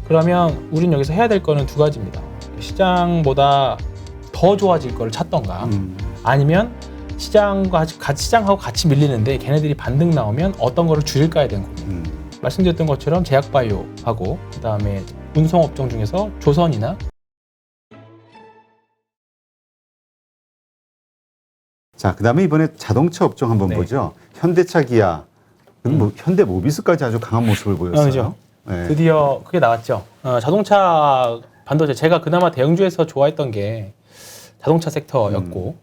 그러면 우린 여기서 해야 될 거는 두 가지입니다. 시장보다 더 좋아질 거를 찾던가 아니면 시장하고 같이 밀리는데 걔네들이 반등 나오면 어떤 거를 줄일까에 대한 고민. 말씀드렸던 것처럼 제약바이오하고 그다음에 운송업종 중에서 조선이나 자, 그다음에 이번에 자동차 업종 한번 네. 보죠. 현대차, 기아, 뭐 현대모비스까지 아주 강한 모습을 보였어요. 그렇죠. 네. 드디어 그게 나왔죠. 자동차 반도체 제가 그나마 대형주에서 좋아했던 게 자동차 섹터였고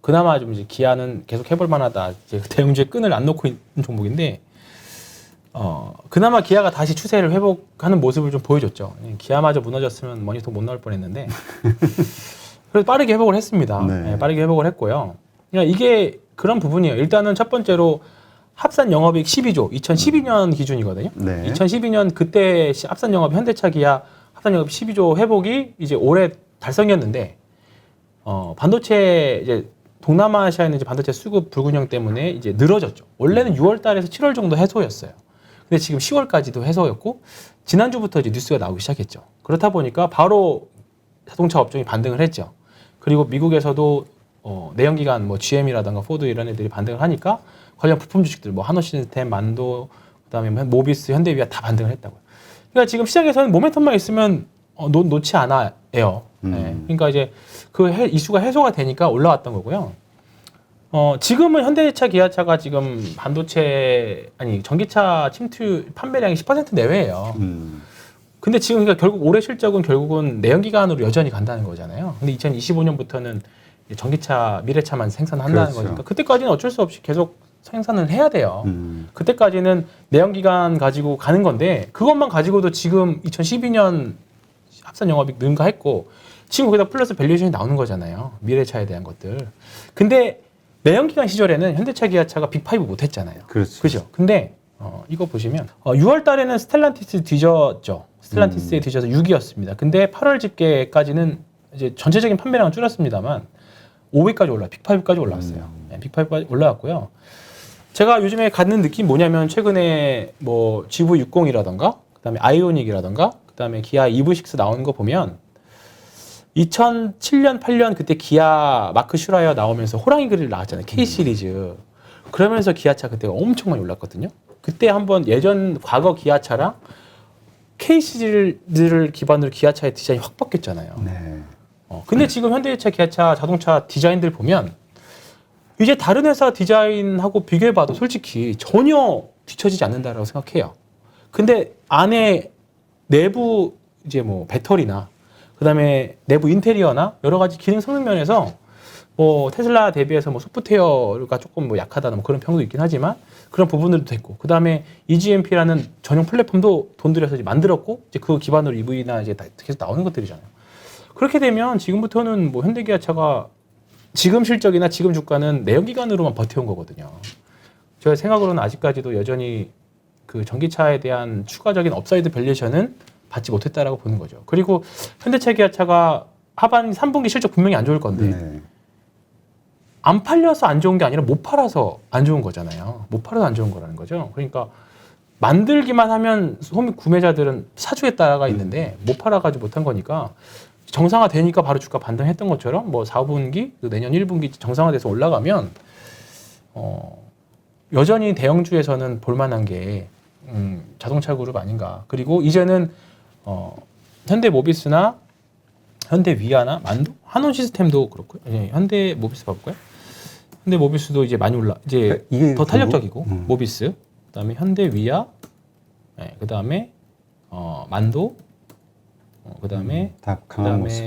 그나마 좀 이제 기아는 계속 해볼 만하다. 이제 대형주의 끈을 안 놓고 있는 종목인데 그나마 기아가 다시 추세를 회복하는 모습을 좀 보여줬죠. 기아마저 무너졌으면 머니터 못 나올 뻔했는데 그래서 빠르게 회복을 했습니다. 네. 네, 빠르게 회복을 했고요. 그러니까 이게 그런 부분이에요. 일단은 첫 번째로 합산 영업이익 12조, 2012년 기준이거든요. 네. 2012년 그때 합산 영업 현대차 기아 합산 영업 12조 회복이 이제 올해 달성이었는데 반도체 이제 동남아시아에는 이제 반도체 수급 불균형 때문에 이제 늘어졌죠. 원래는 6월 달에서 7월 정도 해소였어요. 근데 지금 10월까지도 해소였고 지난주부터 이제 뉴스가 나오기 시작했죠. 그렇다 보니까 바로 자동차 업종이 반등을 했죠. 그리고 미국에서도 내연기관 뭐 GM이라든가 포드 이런 애들이 반등을 하니까 관련 부품 주식들 뭐 한호시스템, 만도, 그다음에 모비스, 현대위아 다 반등을 했다고요. 그러니까 지금 시장에서는 모멘텀만 있으면 놓지 않아요. 네. 그러니까 이제 그 이슈가 해소가 되니까 올라왔던 거고요. 지금은 현대차, 기아차가 지금 전기차 침투 판매량이 10% 내외예요. 근데 지금 그러니까 결국 올해 실적은 결국은 내연기관으로 여전히 간다는 거잖아요. 근데 2025년부터는 전기차, 미래차만 생산한다는 그렇죠. 거니까 그때까지는 어쩔 수 없이 계속 생산을 해야 돼요. 그때까지는 내연기관 가지고 가는 건데 그것만 가지고도 지금 2012년 합산 영업이익 능가했고 지금 거기다 플러스 밸류에이션이 나오는 거잖아요. 미래차에 대한 것들. 근데 내연기관 시절에는 현대차, 기아차가 빅5 못했잖아요. 그렇죠. 근데 이거 보시면 6월 달에는 스텔란티스 뒤졌죠. 스텔란티스에 뒤져서 6위였습니다. 근데 8월 집계까지는 이제 전체적인 판매량은 줄었습니다만 5위까지 빅5까지 올라왔어요. 네, 빅5까지 올라왔고요. 제가 요즘에 갖는 느낌 뭐냐면 최근에 뭐 GV60이라던가 그다음에 아이오닉이라던가 그다음에 기아 EV6 나오는 거 보면 2007년, 8년 그때 기아 마크 슈라이어 나오면서 호랑이 그릴 나왔잖아요. K 시리즈. 그러면서 기아차 그때 엄청 많이 올랐거든요. 그때 한번 과거 기아차랑 K 시리즈를 기반으로 기아차의 디자인이 확 바뀌었잖아요. 네. 근데 지금 현대차, 기아차 자동차 디자인들 보면 이제 다른 회사 디자인하고 비교해봐도 솔직히 전혀 뒤처지지 않는다라고 생각해요. 근데 안에 내부 이제 뭐 배터리나 그다음에 내부 인테리어나 여러 가지 기능 성능 면에서 뭐 테슬라 대비해서 뭐 소프트웨어가 조금 뭐 약하다는 뭐 그런 평도 있긴 하지만 그런 부분들도 됐고 그다음에 EGMP라는 전용 플랫폼도 돈 들여서 이제 만들었고 이제 그 기반으로 EV나 이제 계속 나오는 것들이잖아요. 그렇게 되면 지금부터는 뭐 현대기아차가 지금 실적이나 지금 주가는 내연기관으로만 버텨온 거거든요. 제 생각으로는 아직까지도 여전히 그 전기차에 대한 추가적인 업사이드 밸류에이션은 받지 못했다라고 보는 거죠. 그리고 현대차, 기아차가 하반기 3분기 실적 분명히 안 좋을 건데 네. 안 팔려서 안 좋은 게 아니라 못 팔아서 안 좋은 거잖아요. 못 팔아서 안 좋은 거라는 거죠. 그러니까 만들기만 하면 소비 구매자들은 사주겠다가 있는데 못 팔아가지고 못한 거니까 정상화 되니까 바로 주가 반등했던 것처럼 뭐 4분기, 내년 1분기 정상화돼서 올라가면 여전히 대형주에서는 볼만한 게 자동차 그룹 아닌가. 그리고 이제는 현대모비스나 현대위아나 만도, 한온 시스템도 그렇고요. 예, 현대모비스 봐볼까요? 현대모비스도 이제 많이 이제 이게 더 탄력적이고 모비스, 그다음에 현대위아, 네, 그다음에 만도, 그다음에 다 강한 모습.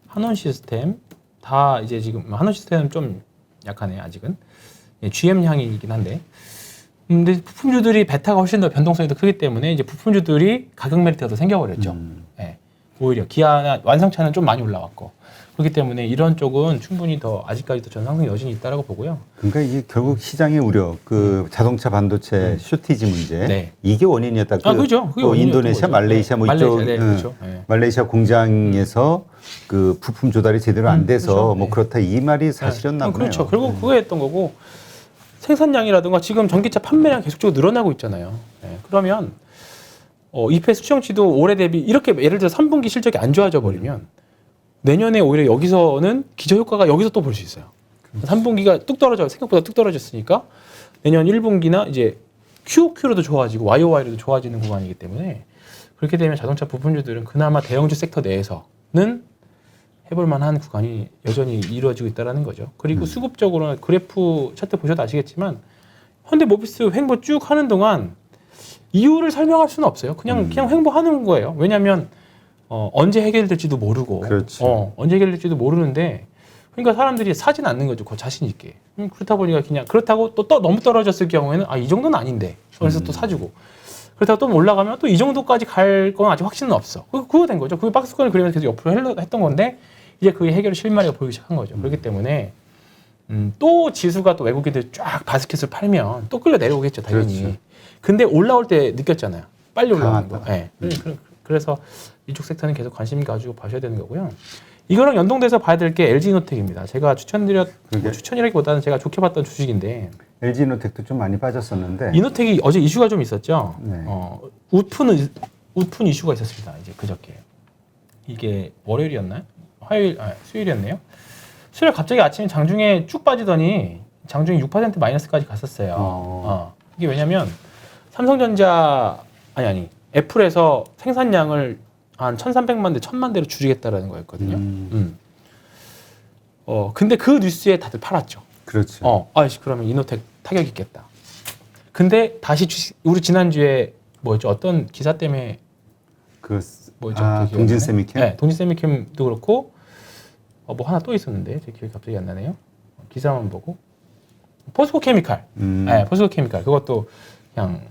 한온 시스템 다 이제 지금 한온 시스템은 좀 약하네 아직은. 예, GM향이긴 한데. 근데 부품주들이 베타가 훨씬 더 변동성이 더 크기 때문에 이제 부품주들이 가격 메리트가 더 생겨버렸죠. 예, 오히려 기아나 완성차는 좀 많이 올라왔고 그렇기 때문에 이런 쪽은 충분히 더 아직까지도 전상승 여진이 있다라고 보고요. 그러니까 이게 결국 시장의 우려, 그 자동차 반도체 쇼티지 문제, 네. 이게 원인이었다. 그죠. 그게 원인이었던 인도네시아, 거죠. 말레이시아 뭐 말레이시아, 이쪽, 네, 그렇죠. 네. 말레이시아 공장에서 그 부품 조달이 제대로 안 돼서 그렇죠. 뭐 네. 그렇다 이 말이 사실이었나 보네요. 그렇죠. 결국 그거였던 거고 생산량이라든가 지금 전기차 판매량 계속적으로 늘어나고 있잖아요. 네. 그러면 EPS 추정치도 올해 대비 이렇게 예를 들어 3분기 실적이 안 좋아져 버리면 내년에 오히려 여기서는 기저효과가 여기서 또 볼 수 있어요. 3분기가 뚝 떨어져 생각보다 뚝 떨어졌으니까 내년 1분기나 이제 QOQ로도 좋아지고 YOY로도 좋아지는 구간이기 때문에 그렇게 되면 자동차 부품주들은 그나마 대형주 sek터 내에서는 해볼 만한 구간이 여전히 이루어지고 있다는 거죠. 그리고 수급적으로는 그래프 차트 보셔도 아시겠지만 현대모비스 횡보 쭉 하는 동안 이유를 설명할 수는 없어요. 그냥 횡보하는 거예요. 왜냐하면 언제 해결될지도 모르고 그렇지. 언제 해결될지도 모르는데 그러니까 사람들이 사진 않는 거죠. 그 자신 있게. 그렇다 보니까 그냥 그렇다고 또 너무 떨어졌을 경우에는 이 정도는 아닌데 그래서 또 사주고 그렇다고 또 올라가면 또 이 정도까지 갈 건 아직 확신은 없어. 그거 된 거죠. 그 박스권을 그리면서 계속 옆으로 했던 건데 이제 그게 해결의 실마리가 보이기 시작한 거죠. 그렇기 때문에 또 지수가 또 외국인들 쫙 바스켓을 팔면 또 끌려 내려오겠죠, 당연히. 그렇죠. 근데 올라올 때 느꼈잖아요. 빨리 올라오는 거. 강하다. 네. 그래서 이쪽 섹터는 계속 관심 가지고 봐셔야 되는 거고요. 이거랑 연동돼서 봐야 될 게 LG노텍입니다. 제가 추천이라기보다는 제가 좋게 봤던 주식인데 LG노텍도 좀 많이 빠졌었는데 이노텍이 어제 이슈가 좀 있었죠. 네. 웃픈 이슈가 있었습니다. 이제 그저께 이게 월요일이었나요? 수요일이었네요. 수요일 갑자기 아침에 장중에 쭉 빠지더니 장중에 6% 마이너스까지 갔었어요. 이게 왜냐면 삼성전자 애플에서 생산량을 한 1,300만 대, 1,000만 대로 줄이겠다라는 거였거든요. 근데 그 뉴스에 다들 팔았죠. 그렇죠. 그러면 이노텍 타격 있겠다. 근데 다시 우리 지난주에 뭐였죠? 어떤 기사 때문에 동진세미캠? 네, 동진세미캠도 그렇고 뭐 하나 또 있었는데 제 기억이 갑자기 안 나네요. 기사만 보고 포스코케미칼. 네, 포스코케미칼. 그것도 그냥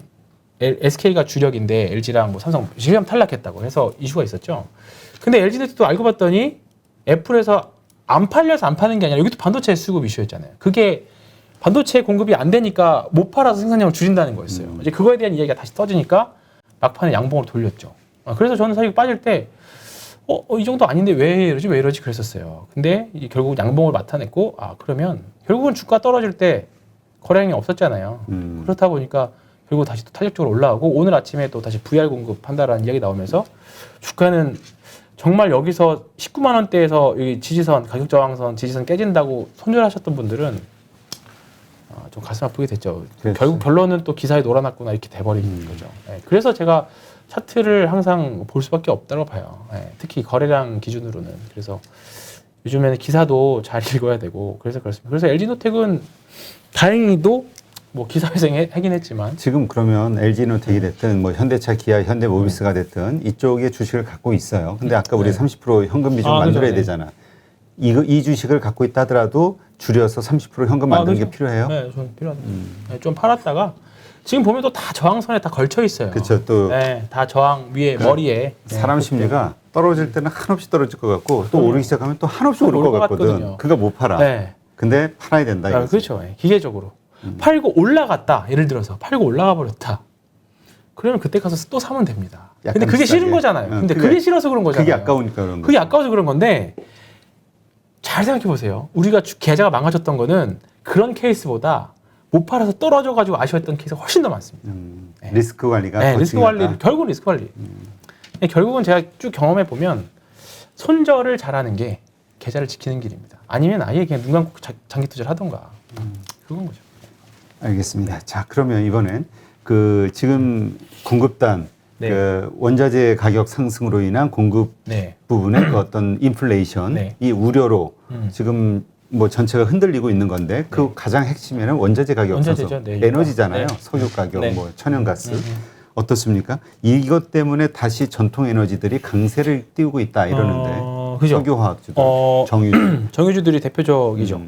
SK가 주력인데 LG랑 뭐 삼성 실험 탈락했다고 해서 이슈가 있었죠. 근데 LG도 알고 봤더니 애플에서 안 팔려서 안 파는 게 아니라 여기도 반도체 수급 이슈였잖아요. 그게 반도체 공급이 안 되니까 못 팔아서 생산량을 줄인다는 거였어요. 이제 그거에 대한 이야기가 다시 떠지니까 막판에 양봉으로 돌렸죠. 그래서 저는 사실 빠질 때 이 정도 아닌데 왜 이러지 그랬었어요. 근데 결국 양봉을 나타냈고 그러면 결국은 주가 떨어질 때 거래량이 없었잖아요. 그렇다 보니까 결국 다시 또 탄력적으로 올라가고 오늘 아침에 또 다시 VR 공급한다라는 이야기 나오면서 주가는 정말 여기서 19만 원대에서 이 지지선 가격 저항선 지지선 깨진다고 손절하셨던 분들은 좀 가슴 아프게 됐죠. 그렇죠. 결국 결론은 또 기사에 놀아놨구나 이렇게 돼버린 거죠. 네, 그래서 제가 차트를 항상 볼 수밖에 없다고 봐요. 네, 특히 거래량 기준으로는. 그래서 요즘에는 기사도 잘 읽어야 되고 그래서 그렇습니다. 그래서 LG노텍은 다행히도 뭐 기사 회생하긴 했지만 지금 그러면 LG노텍이 됐든 뭐 현대차, 기아, 현대모비스가 됐든 이쪽에 주식을 갖고 있어요. 근데 아까 우리 30% 현금 비중 만들어야 그렇죠. 되잖아. 이 주식을 갖고 있다 하더라도 줄여서 30% 현금 만드는 그렇죠. 게 필요해요? 네, 좀 필요하다. 네, 좀 팔았다가 지금 보면 또 다 저항선에 다 걸쳐 있어요. 그렇죠. 또 네, 다 저항 위에 머리에. 사람 심리가 떨어질 때는 한없이 떨어질 것 같고 또 오르기 시작하면 또 한없이 오를 것 같거든. 같거든요. 그거 못 팔아. 네. 근데 팔아야 된다. 이거지. 그렇죠. 네, 기계적으로. 팔고 올라갔다. 예를 들어서 팔고 올라가 버렸다. 그러면 그때 가서 또 사면 됩니다. 근데 약간 그게 비싸게. 싫은 거잖아요. 근데 그게 그게 싫어서 그런 거잖아요. 그게 아까우니까 그런 거. 그게 아까워서 그런 건데 잘 생각해 보세요. 우리가 계좌가 망가졌던 거는 그런 케이스보다 못 팔아서 떨어져가지고 아쉬웠던 케이스가 훨씬 더 많습니다. 네. 리스크 관리가 네, 더 리스크 중요하다. 관리, 결국은 리스크 관리. 결국은 제가 쭉 경험해 보면 손절을 잘하는 게 계좌를 지키는 길입니다. 아니면 아예 그냥 눈 감고 장기 투자를 하던가. 그건 거죠. 알겠습니다. 자, 그러면 이번엔 지금 공급단 네. 원자재 가격 상승으로 인한 공급 네. 부분의 그 어떤 인플레이션 네. 이 우려로 지금 뭐 전체가 흔들리고 있는 건데 그 가장 핵심에는 원자재 가격 원자재죠. 상승, 네, 에너지잖아요. 네. 석유 가격, 네. 뭐 천연가스 어떻습니까? 이것 때문에 다시 전통 에너지들이 강세를 띄우고 있다 이러는데 그죠. 석유화학주들, 정유주, 정유주들이 대표적이죠.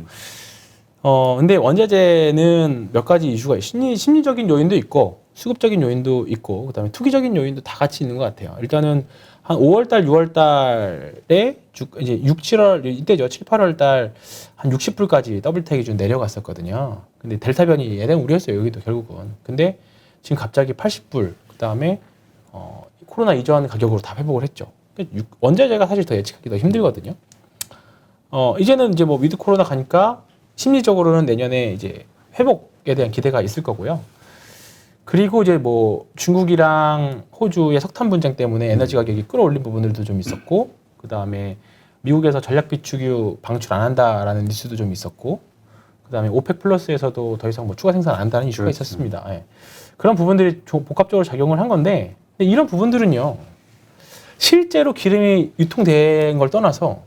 근데 원자재는 몇 가지 이슈가 심리적인 요인도 있고 수급적인 요인도 있고 그다음에 투기적인 요인도 다 같이 있는 것 같아요. 일단은 한 5월달, 6월달에 이제 6, 7월 이때죠. 7, 8월달 한 60불까지 더블텍 기준 내려갔었거든요. 근데 델타 변이 예상 우려했어요. 여기도 결국은. 근데 지금 갑자기 80불 그다음에 코로나 이전 가격으로 다 회복을 했죠. 원자재가 사실 더 예측하기 더 힘들거든요. 이제는 이제 뭐 위드 코로나 가니까 심리적으로는 내년에 이제 회복에 대한 기대가 있을 거고요. 그리고 이제 뭐 중국이랑 호주의 석탄 분쟁 때문에 에너지 가격이 끌어올린 부분들도 좀 있었고, 그 다음에 미국에서 전략 비축유 방출 안 한다라는 뉴스도 좀 있었고, 그 다음에 오펙 플러스에서도 더 이상 뭐 추가 생산 안 한다는 이슈가 그렇죠. 있었습니다. 예. 그런 부분들이 복합적으로 작용을 한 건데, 근데 이런 부분들은요, 실제로 기름이 유통된 걸 떠나서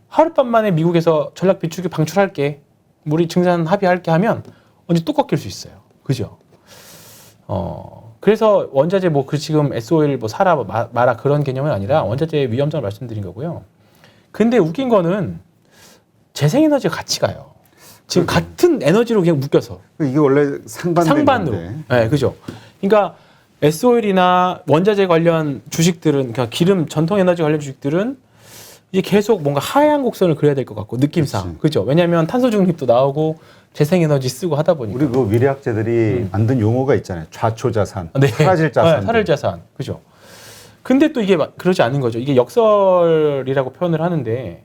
하룻밤 만에 미국에서 전략 비축유 방출할게, 우리 증산 합의할게 하면 언제 또 꺾일 수 있어요. 그죠? 그래서 원자재 뭐 그 지금 S-오일 뭐 사라 마라 그런 개념은 아니라 원자재의 위험성을 말씀드린 거고요. 근데 웃긴 거는 재생에너지가 같이 가요. 지금 같은 에너지로 그냥 묶여서. 이게 원래 상반으로. 네, 그죠. 그러니까 S-오일이나 원자재 관련 주식들은, 그러니까 기름 전통 에너지 관련 주식들은 이제 계속 뭔가 하향 곡선을 그려야 될 것 같고, 느낌상. 그죠. 왜냐하면 탄소 중립도 나오고 재생에너지 쓰고 하다 보니까. 우리 그 미래학자들이 만든 용어가 있잖아요. 좌초자산, 네. 사라질 자산. 네, 사라질 자산. 그죠. 근데 또 이게 그러지 않은 거죠. 이게 역설이라고 표현을 하는데,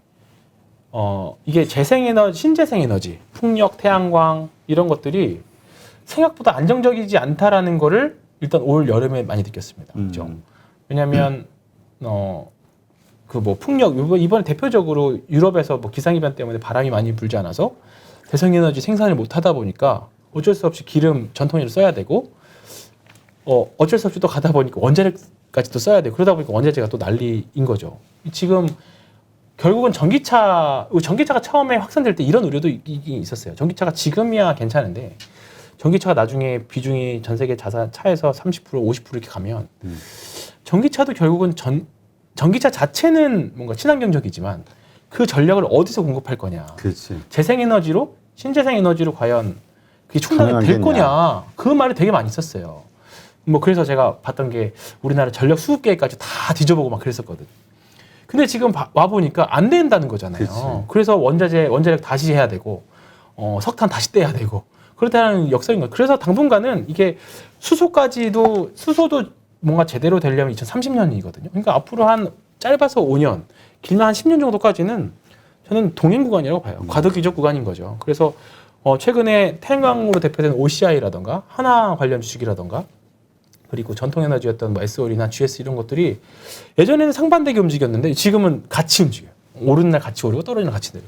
이게 재생에너지, 신재생에너지, 풍력, 태양광 이런 것들이 생각보다 안정적이지 않다라는 거를 일단 올 여름에 많이 느꼈습니다. 그죠. 왜냐하면 그 뭐 풍력 이번에 대표적으로 유럽에서 뭐 기상이변 때문에 바람이 많이 불지 않아서 재생에너지 생산을 못 하다 보니까 어쩔 수 없이 기름 전통에를 써야 되고, 어쩔 수 없이 또 가다 보니까 원자력까지 또 써야 되고, 그러다 보니까 원자재가 또 난리인 거죠. 지금 결국은 전기차가 처음에 확산될 때 이런 우려도 있었어요. 전기차가 지금이야 괜찮은데 전기차가 나중에 비중이 전 세계 차에서 30% 50% 이렇게 가면 전기차도 결국은 전기차 자체는 뭔가 친환경적이지만 그 전력을 어디서 공급할 거냐. 그렇지. 재생에너지로, 신재생에너지로 과연 그게 충당이 될 거냐. 그 말이 되게 많이 있었어요. 뭐 그래서 제가 봤던 게 우리나라 전력 수급 계획까지 다 뒤져보고 막 그랬었거든. 근데 지금 와보니까 안 된다는 거잖아요. 그치. 그래서 원자력 다시 해야 되고, 석탄 다시 떼야 되고, 그렇다는 역설인 거예요. 그래서 당분간은 이게 수소도 뭔가 제대로 되려면 2030년이거든요. 그러니까 앞으로 한 짧아서 5년, 길면 한 10년 정도까지는 저는 동행 구간이라고 봐요. 과도기적 구간인 거죠. 그래서 최근에 태양광으로 대표되는 OCI라던가 하나 관련 주식이라던가, 그리고 전통에너지였던 뭐 S-오일이나 GS 이런 것들이 예전에는 상반되게 움직였는데 지금은 같이 움직여요. 오르는 날 같이 오르고 떨어지는 날 같이 내려.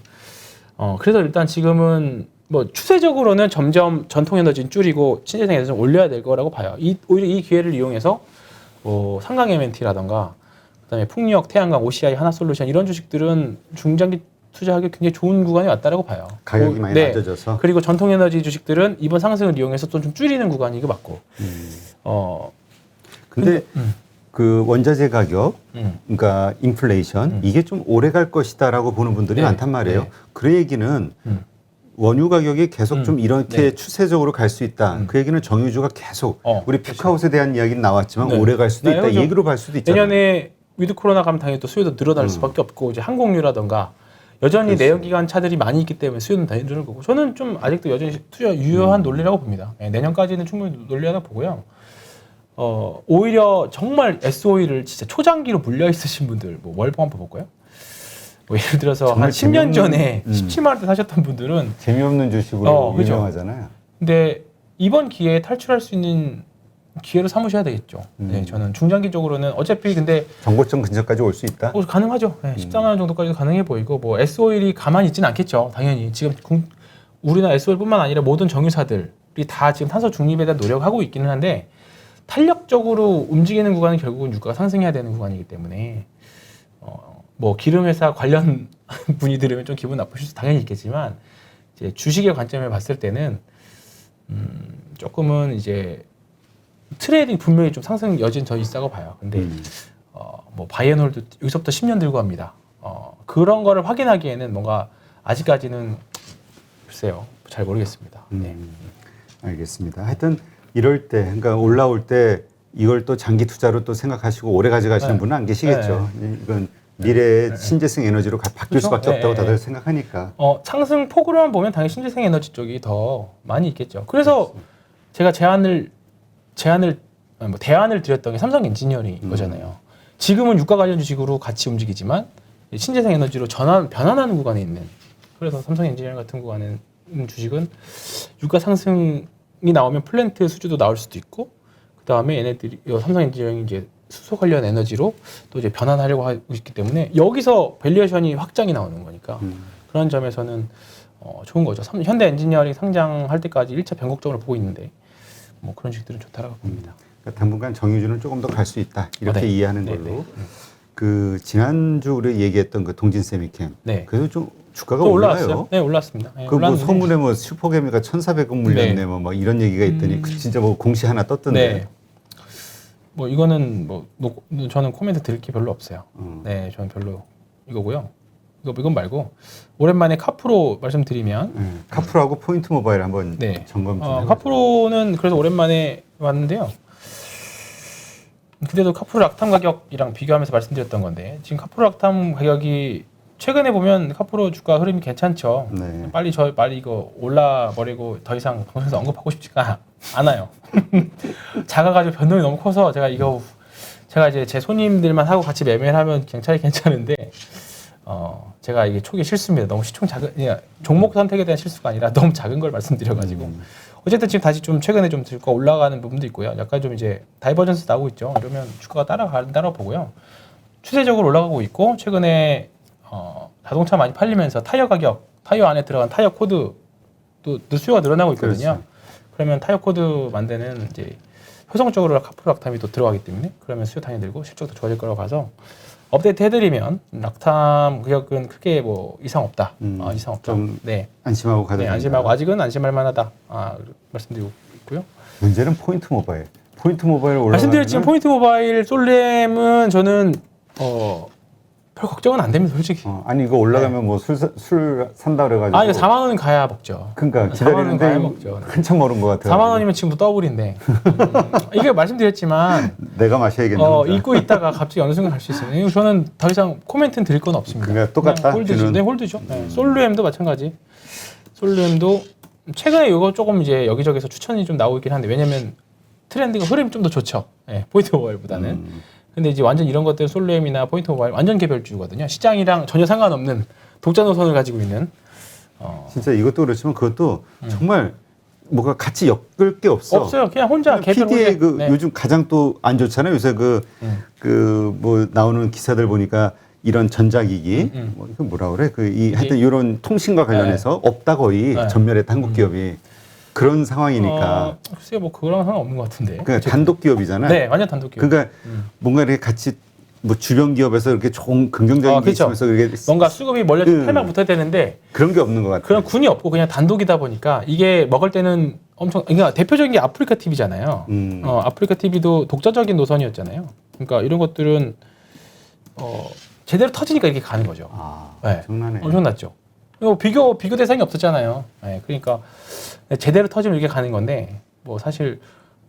그래서 일단 지금은 뭐 추세적으로는 점점 전통에너지는 줄이고 신재생에너지는 올려야 될 거라고 봐요. 오히려 이 기회를 이용해서 뭐 상강 M&T라던가 그다음에 풍력, 태양광, OCI, 하나솔루션 이런 주식들은 중장기 투자하기 굉장히 좋은 구간이 왔다라고 봐요. 가격이 많이 낮아져서. 그리고 전통에너지 주식들은 이번 상승을 이용해서 또 좀 줄이는 구간이 이거 맞고. 근데 그 원자재 가격, 그러니까 인플레이션 이게 좀 오래 갈 것이다라고 보는 분들이 네. 많단 말이에요. 네. 그 얘기는 원유 가격이 계속 좀 이렇게 네. 추세적으로 갈 수 있다. 그 얘기는 정유주가 계속 우리 그렇죠. 픽하웃에 대한 이야기는 나왔지만 네. 오래 갈 수도 네, 있다. 이 그렇죠. 얘기로 갈 수도 있잖아요. 내년에 위드 코로나 가면 당연히 또 수요도 늘어날 수밖에 없고, 이제 항공유라던가 여전히 그렇죠. 내연기관 차들이 많이 있기 때문에 수요는 더 늘을 거고, 저는 좀 아직도 여전히 투자 유효한 논리라고 봅니다. 네, 내년까지는 충분히 논리하다 보고요. 오히려 정말 S-오일을 진짜 초장기로 물려 있으신 분들, 뭐 월봉 한번 볼까요? 뭐 예를 들어서 한 10년 전에 17만 원대 사셨던 분들은 재미없는 주식으로 그죠. 유명하잖아요. 근데 이번 기회에 탈출할 수 있는 기회로 삼으셔야 되겠죠. 네, 저는 중장기적으로는 어차피 근데 정고점 근처까지 올 수 있다. 가능하죠. 네, 14만 원 정도까지도 가능해 보이고, 뭐 S-오일이 가만히 있지는 않겠죠. 당연히 지금 우리나라 S-오일뿐만 아니라 모든 정유사들이 다 지금 탄소 중립에 대한 노력하고 있기는 한데, 탄력적으로 움직이는 구간은 결국은 유가가 상승해야 되는 구간이기 때문에 뭐 기름 회사 관련 분이 들으면 좀 기분 나쁘실 수 당연히 있겠지만, 이제 주식의 관점에 봤을 때는 조금은 이제 트레이딩 분명히 좀 상승 여진 더 있다고 봐요. 근데 뭐 바이앤홀드 여기서부터 10년 들고 합니다. 그런 거를 확인하기에는 뭔가 아직까지는 글쎄요, 잘 모르겠습니다. 네. 알겠습니다. 하여튼 이럴 때, 그러니까 올라올 때 이걸 또 장기 투자로 또 생각하시고 오래 가져가시는 네. 분은 안 계시겠죠. 이건 미래의 신재생 에너지로 바뀔 그렇죠? 수밖에 없다고 네. 다들 생각하니까. 상승 폭으로만 보면 당연히 신재생 에너지 쪽이 더 많이 있겠죠. 그래서 제가 대안을 드렸던 게 삼성 엔지니어링 거잖아요. 지금은 유가 관련 주식으로 같이 움직이지만 신재생 에너지로 변환하는 구간에 있는, 그래서 삼성 엔지니어링 같은 구간에 있는 주식은 유가 상승 나오면 플랜트 수주도 나올 수도 있고, 그 다음에 얘네들이 삼성 엔지니어링이 이제 수소 관련 에너지로 또 이제 변환하려고 하고 있기 때문에 여기서 밸류에이션이 확장이 나오는 거니까 그런 점에서는 좋은 거죠. 현대 엔지니어링 상장할 때까지 1차 변곡점으로 보고 있는데 뭐 그런 주식들은 좋다라고 봅니다. 그러니까 당분간 정유주는 조금 더 갈 수 있다 이렇게 네. 이해하는 네, 걸로. 네. 그 지난주 우리 얘기했던 그 동진세미캠. 네. 그래도 좀 주가가 또 올라요. 올라왔어요. 네, 올랐습니다. 네, 그 뭐 올랐는데. 소문에 뭐 슈퍼개미가 1,400억 물렸네 네. 뭐 이런 얘기가 있더니 그 진짜 뭐 공시 하나 떴던데. 네. 뭐 이거는 뭐 저는 코멘트 드릴 게 별로 없어요. 네, 저는 별로 이거고요. 이건 말고 오랜만에 카프로 말씀드리면 카프로하고 포인트 모바일 한번 네. 점검 좀 해보죠. 카프로는 그래서 오랜만에 왔는데요. 그때도 카프로 락탐 가격이랑 비교하면서 말씀드렸던 건데 지금 카프로 락탐 가격이 최근에 보면 카프로 주가 흐름이 괜찮죠. 네. 빨리 이거 올라 버리고 더 이상 방송에서 언급하고 싶지가 않아요. 작아가지고 변동이 너무 커서 제가 이제 제 손님들만 하고 같이 매매를 하면 차라리 괜찮은데 제가 이게 초기 실수입니다. 너무 종목 선택에 대한 실수가 아니라 너무 작은 걸 말씀드려가지고 어쨌든 지금 다시 좀 최근에 좀 주가 올라가는 부분도 있고요. 약간 좀 이제 다이버전스 나오고 있죠. 이러면 주가가 따라가는 보고요. 추세적으로 올라가고 있고 최근에 자동차 많이 팔리면서 타이어 안에 들어간 타이어 코드도 수요가 늘어나고 있거든요. 그렇죠. 그러면 타이어 코드 만드는 이제 효성적으로 카프로 락탐이 또 들어가기 때문에 그러면 수요 탄이 들고 실적도 좋아질 거라고 봐서 업데이트 해드리면 락탐 가격은 크게 뭐 이상 없다. 이상 없다. 좀 네. 안심하고 가도 네, 됩니다. 안심하고 아직은 안심할 만하다. 말씀드리고 있고요. 문제는 포인트 모바일. 포인트 모바일 올라가면 말씀드렸지만 포인트 모바일 솔렘은 저는 별 걱정은 안 됩니다, 솔직히. 아니 이거 올라가면 뭐 술 산다 그래가지고. 이거 4만 원은 가야 먹죠. 그러니까 4만 원은 가야 기다리는데 먹죠. 한참 멀은 것 같아요. 4만 원이면 지금도 더블인데. 이게 말씀드렸지만 내가 마셔야겠네. 읽고 있다가 갑자기 어느 순간 갈 수 있어요. 이거 저는 더 이상 코멘트는 드릴 건 없습니다. 그러니까 똑같다, 그냥 홀드죠. 뷰는. 네, 홀드죠. 네. 솔루엠도 마찬가지. 솔루엠도 최근에 이거 조금 이제 여기저기서 추천이 좀 나오고 있긴 한데 왜냐면 트렌드가 흐름이 좀 더 좋죠. 네, 포인트 모바일보다는. 근데 이제 완전 이런 것들 솔루엠이나 포인트 모바일 완전 개별주거든요. 시장이랑 전혀 상관없는 독자 노선을 가지고 있는. 진짜 이것도 그렇지만 그것도 정말 뭐가 같이 엮을 게 없어. 없어요. 그냥 혼자 개별 PD의 혼자. 네. 요즘 가장 또 안 좋잖아요. 요새 뭐 나오는 기사들 보니까 이런 전자기기 뭐 이거 뭐라 그래? 하여튼 이런 통신과 관련해서 없다 거의 네. 전멸했다 한국 기업이 그런 상황이니까. 글쎄요, 뭐 그거랑 상관없는 것 같은데. 그러니까 단독 기업이잖아요. 네, 완전 단독 기업. 그러니까 뭔가 이렇게 같이 뭐 주변 기업에서 이렇게 좋은 긍정적인 게 그렇죠. 있으면서 이게 뭔가 수급이 몰려 팔만 붙어야 되는데 그런 게 없는 것 같아요. 그런 군이 없고 그냥 단독이다 보니까 이게 먹을 때는 그러니까 대표적인 게 아프리카 TV잖아요. 아프리카 TV도 독자적인 노선이었잖아요. 그러니까 이런 것들은 제대로 터지니까 이렇게 가는 거죠. 네. 엄청나네. 엄청났죠. 이거 비교 대상이 없었잖아요. 네. 그러니까 제대로 터지면 이렇게 가는 건데 뭐 사실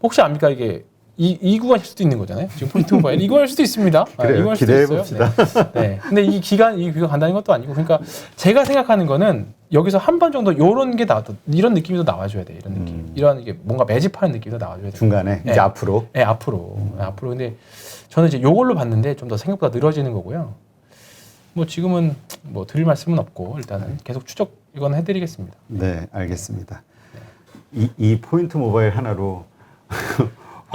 혹시 압니까 이게 이 구간일 수도 있는 거잖아요. 지금 포인트 모바일 이 구간일 수도 있습니다. 그래요. 이 구간일 수도 기대해 있어요. 봅시다. 네. 근데 이 기간 간다는 것도 아니고 그러니까 제가 생각하는 거는 여기서 한 번 정도 요런 게 이런 느낌이 더 나와줘야 돼. 이런 느낌. 이런 이게 뭔가 매집하는 느낌이 더 나와줘야 돼. 중간에 네. 이제 앞으로. 네, 앞으로. 근데 저는 이제 요걸로 봤는데 좀 더 생각보다 늘어지는 거고요. 뭐 지금은 뭐 드릴 말씀은 없고 일단은 계속 추적 이건 해드리겠습니다. 네, 알겠습니다. 이 포인트 모바일 하나로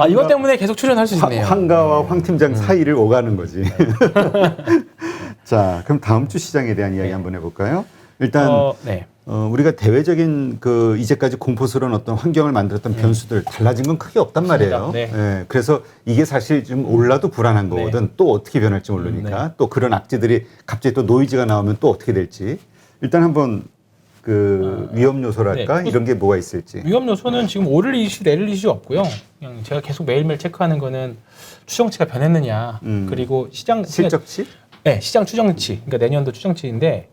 이것 때문에 계속 출연할 수 있네요. 황가와 황 팀장 사이를 오가는 거지. 자, 그럼 다음 주 시장에 대한 이야기 한번 해볼까요? 일단 우리가 대외적인 이제까지 공포스러운 어떤 환경을 만들었던 변수들 달라진 건 크게 없단 말이에요. 네, 그래서 이게 사실 좀 올라도 불안한 거거든. 또 어떻게 변할지 모르니까. 또 그런 악재들이 갑자기 또 노이즈가 나오면 또 어떻게 될지. 일단 한번 위험 요소랄까 이런 게 뭐가 있을지. 위험 요소는 지금 오를 이슈 내릴 이슈 없고요. 그냥 제가 계속 매일매일 체크하는 거는 추정치가 변했느냐. 그리고 시장 실적치? 네, 시장 추정치. 그러니까 내년도 추정치인데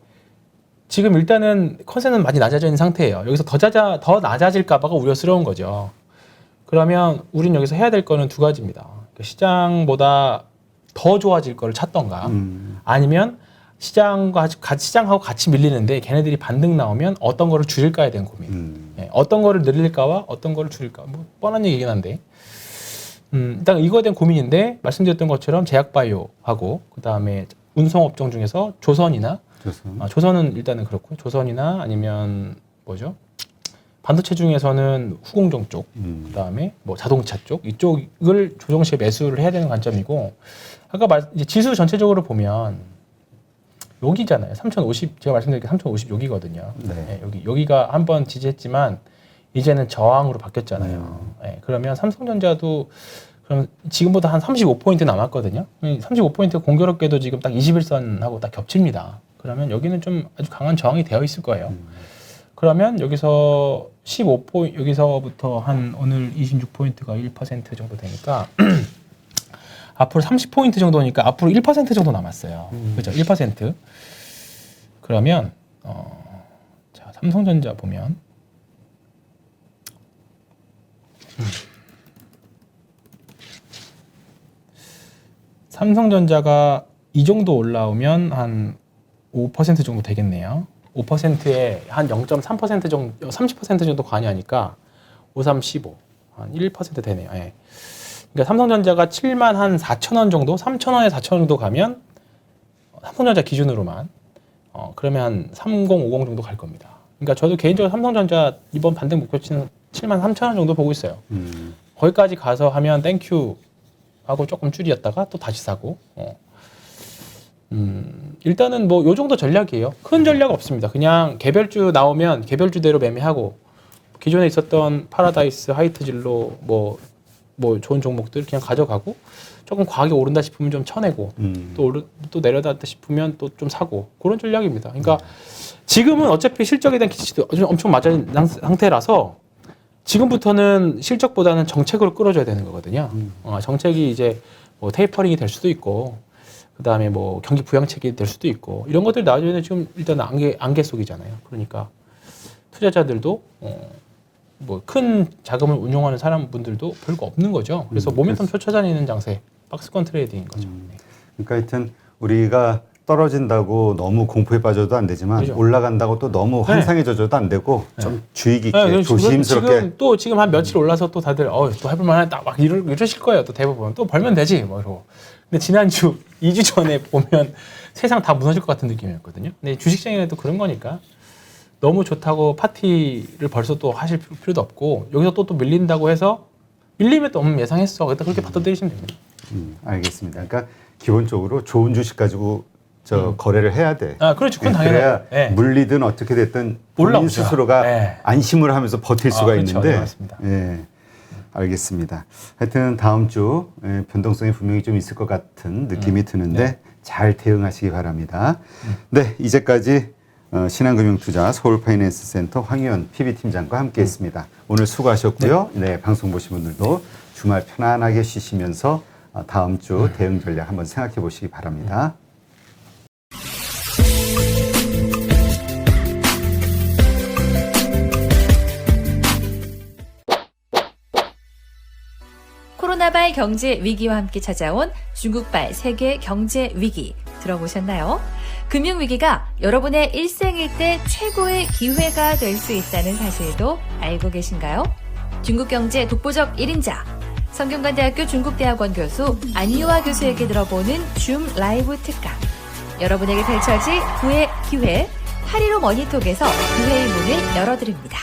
지금 일단은 컨센은 많이 낮아져 있는 상태예요. 여기서 더 낮아질까 봐가 우려스러운 거죠. 그러면 우린 여기서 해야 될 거는 두 가지입니다. 그러니까 시장보다 더 좋아질 거를 찾던가 아니면 시장하고 같이 밀리는데 걔네들이 반등 나오면 어떤 거를 줄일까에 대한 고민. 네, 어떤 거를 늘릴까와 어떤 거를 줄일까. 뭐 뻔한 얘기긴 한데 일단 이거에 대한 고민인데 말씀드렸던 것처럼 제약바이오하고 그다음에 운송업종 중에서 조선이나 조선은 일단은 그렇고 조선이나 아니면 뭐죠? 반도체 중에서는 후공정 쪽, 그다음에 뭐 자동차 쪽 이쪽을 조정시에 매수를 해야 되는 관점이고 아까 이제 지수 전체적으로 보면 여기잖아요. 3050 제가 말씀드린 게 3050 여기거든요. 네, 여기가 한번 지지했지만 이제는 저항으로 바뀌었잖아요. 네, 그러면 삼성전자도 그럼 지금보다 한 35포인트 남았거든요. 35포인트 공교롭게도 지금 딱 21선하고 딱 겹칩니다. 그러면 여기는 좀 아주 강한 저항이 되어 있을 거예요. 그러면 여기서 15포인트, 여기서부터 한 오늘 26포인트가 1% 정도 되니까 앞으로 30포인트 정도니까 앞으로 1% 정도 남았어요. 그죠? 1%. 그러면, 자, 삼성전자 보면, 삼성전자가 이 정도 올라오면 한 5% 정도 되겠네요. 5%에 한 0.3% 정도, 30% 정도 관여하니까 5, 3, 15. 한 1% 되네요. 예. 그러니까 삼성전자가 7만 한 4,000원 정도, 3,000원에 4,000원 정도 가면 삼성전자 기준으로만 그러면 한 3050 정도 갈 겁니다. 그러니까 저도 개인적으로 삼성전자 이번 반등 목표치는 7만 3,000원 정도 보고 있어요. 거기까지 가서 하면 땡큐 하고 조금 줄이었다가 또 다시 사고. 일단은 뭐 요 정도 전략이에요. 큰 전략 없습니다. 그냥 개별주 나오면 개별주대로 매매하고 기존에 있었던 파라다이스, 하이트진로 뭐 좋은 종목들 그냥 가져가고 조금 과하게 오른다 싶으면 좀 쳐내고 또 내려갔다 싶으면 또 좀 사고 그런 전략입니다. 그러니까 지금은 어차피 실적에 대한 기대치도 엄청 맞은 상태라서 지금부터는 실적보다는 정책으로 끌어줘야 되는 거거든요. 정책이 이제 뭐 테이퍼링이 될 수도 있고 그다음에 뭐 경기 부양책이 될 수도 있고 이런 것들 나중에는 지금 일단 안개 속이잖아요. 그러니까 투자자들도 뭐 큰 자금을 운용하는 사람분들도 별거 없는 거죠. 그래서 모멘텀 쫓아다니는 장세, 박스권 트레이딩인 거죠. 그러니까 하여튼 우리가 떨어진다고 너무 공포에 빠져도 안 되지만 그렇죠. 올라간다고 또 너무 환상에 젖어도 안 되고 좀 주의 깊게 조심스럽게 지금 한 며칠 올라서 또 다들 또 해볼만하다 막 이러실 거예요. 또 대부분 또 벌면 되지 뭐 이러고. 근데 지난주 2주 전에 보면 세상 다 무너질 것 같은 느낌이었거든요. 근데 주식시장에도 그런 거니까 너무 좋다고 파티를 벌써 또 하실 필요도 없고 여기서 또 밀린다고 해서 밀리면 또 예상했어. 그렇게 받아들이시면 됩니다. 알겠습니다. 그러니까 기본적으로 좋은 주식 가지고 거래를 해야 돼. 그렇죠. 그건 당연해요. 그래야 물리든 어떻게 됐든 본인 스스로가 안심을 하면서 버틸 수가 그렇죠. 있는데. 네, 맞습니다. 알겠습니다. 하여튼 다음 주 변동성이 분명히 좀 있을 것 같은 느낌이 드는데 잘 대응하시기 바랍니다. 네, 이제까지 신한금융투자 서울파이낸스센터 황희연 PB팀장과 함께했습니다. 오늘 수고하셨고요. 네, 방송 보신 분들도 주말 편안하게 쉬시면서 다음 주 대응 전략 한번 생각해 보시기 바랍니다. 코로나발 경제 위기와 함께 찾아온 중국발 세계 경제 위기 들어보셨나요? 금융위기가 여러분의 일생일대 최고의 기회가 될 수 있다는 사실도 알고 계신가요? 중국 경제 독보적 1인자, 성균관대학교 중국대학원 교수 안유아 교수에게 들어보는 줌 라이브 특강. 여러분에게 펼쳐질 9회 기회, 8.15 머니톡에서 9회의 문을 열어드립니다.